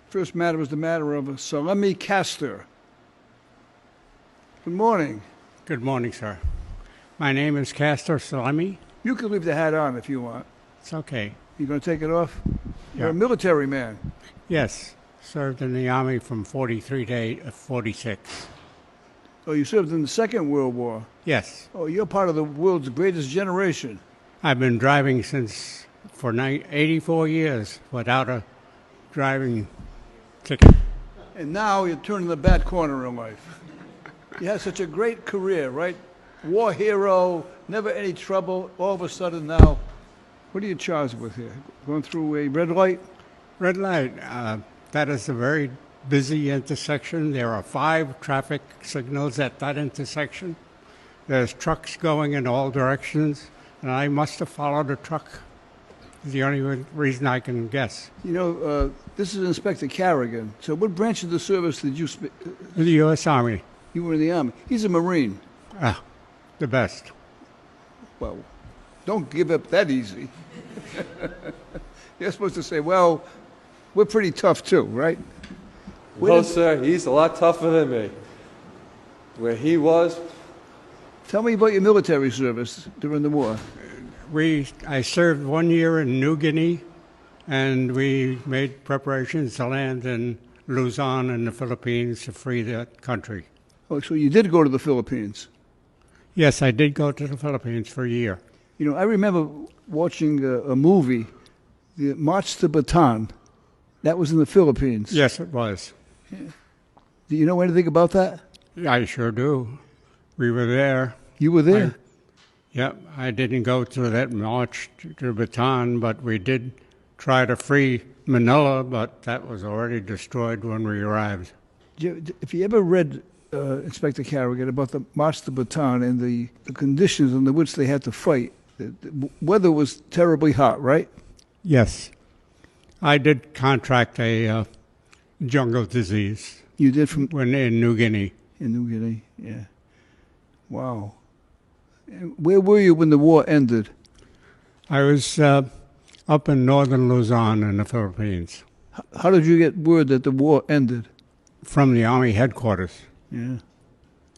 First matter is the matter of Salami Castor. Good morning. Good morning, sir. My name is Castor Salami. You can leave the hat on if you want. It's okay. You going to take it off? You're Yeah. a military man. Yes, served in the Army from 43 to 46. Oh, you served in the Second World War. Yes, Oh, you're part of the world's greatest generation. I've been driving for 84 years without a driving ticket. And now you're turning the bad corner in life. You had such a great career, right? War hero, never any trouble. All of a sudden now, what are you charged with here? Going through a red light? Red light, that is a very busy intersection. There are 5 traffic signals at that intersection. There's trucks going in all directions, and I must have followed a truck. It's the only reason I can guess. You know, this is Inspector Carrigan. So what branch of the service did you The U.S. Army, You were in the Army. He's a Marine. the best. Well, don't give up that easy. You're supposed to say, well, we're pretty tough too, right? No, sir, he's a lot tougher than me. Where he was, Tell me about your military service during the war. I served 1 year in New Guinea, and we made preparations to land in Luzon in the Philippines to free that country. Oh, so you did go to the Philippines. Yes, I did go to the Philippines for a year. You know, I remember watching a movie, the March to Bataan. That was in the Philippines. Yes, it was. Do you know anything about that? I sure do. We were there. You were there. I didn't go through that march to Bataan, but we did try to free Manila, but that was already destroyed when we arrived. If you ever read Inspector Carrigan about the March to Bataan and the conditions under which they had to fight, the weather was terribly hot, right? Yes. I did contract a jungle disease You did when in New Guinea. in New Guinea, yeah. Wow. And where were you when the war ended? I was up in northern Luzon in the Philippines How did you get word that the war ended? from the Army headquarters, Yeah.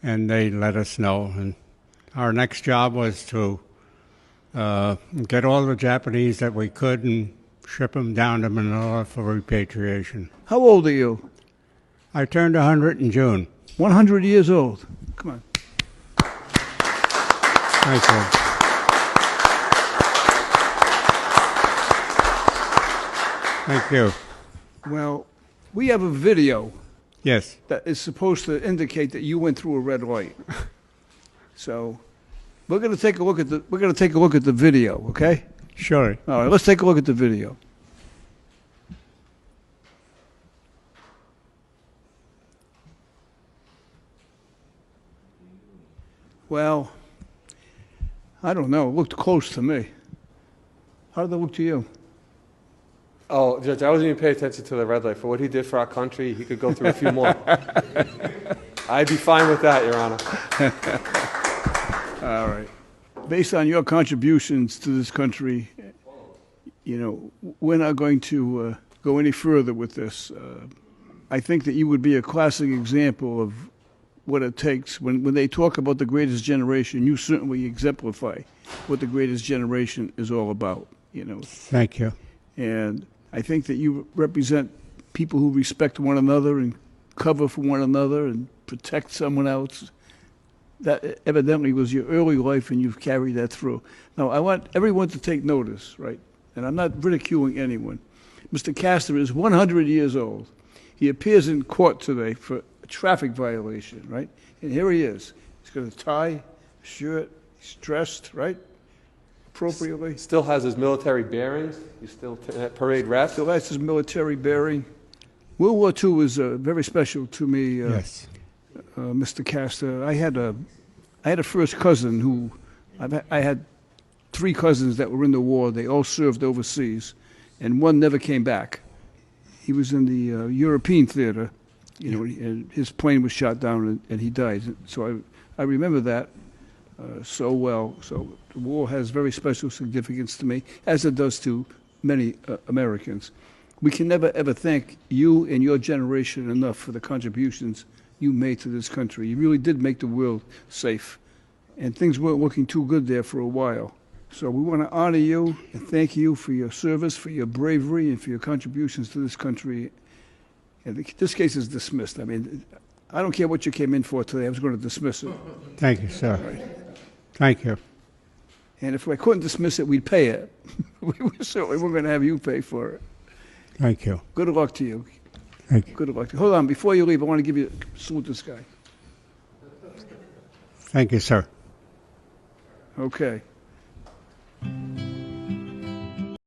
and they let us know. And our next job was to get all the Japanese that we could and ship them down to Manila for repatriation. How old are you? I turned 100 in June. 100 years old. Come on. Thank you. Thank you. Well, we have a video Yes. that is supposed to indicate that you went through a red light. So, we're going to take a look at the video, okay? Sure. All right, let's take a look at the video. Well, I don't know. It looked close to me. How did it look to you? oh, Judge, I wasn't even paying attention to the red light. For what he did for our country, he could go through a few more. I'd be fine with that, Your Honor. All right. Based on your contributions to this country, you know, we're not going to go any further with this. I think that you would be a classic example of what it takes. When they talk about the greatest generation, you certainly exemplify what the greatest generation is all about, you know. Thank you. And I think that you represent people who respect one another and cover for one another and protect someone else. That evidently was your early life, and you've carried that through. Now, I want everyone to take notice, right? And I'm not ridiculing anyone. Mr. Castor is 100 years old. He appears in court today for a traffic violation, right? And here he is. He's got a tie, a shirt, he's dressed, right? Appropriately. Still has his military bearings. He's still at parade rest. Still has his military bearing. World War II was very special to me, Yes. Mr. Castor. I had a first cousin who, I had 3 cousins that were in the war. They all served overseas, and one never came back. He was in the European theater, you know, and his plane was shot down and he died. So I remember that so well. So the war has very special significance to me, as it does to many Americans. we can never, ever thank you and your generation enough for the contributions you made to this country. You really did make the world safe. And things weren't looking too good there for a while. So we want to honor you and thank you for your service, for your bravery, and for your contributions to this country. And this case is dismissed. I mean, I don't care what you came in for today. I was going to dismiss it. Thank you, sir. Thank you. And if I couldn't dismiss it, we'd pay it. We certainly weren't going to have you pay for it. Thank you. Good luck to you. Thank you. Good luck to you. Hold on. Before you leave, I want to give you salute this guy. Thank you, sir. Okay.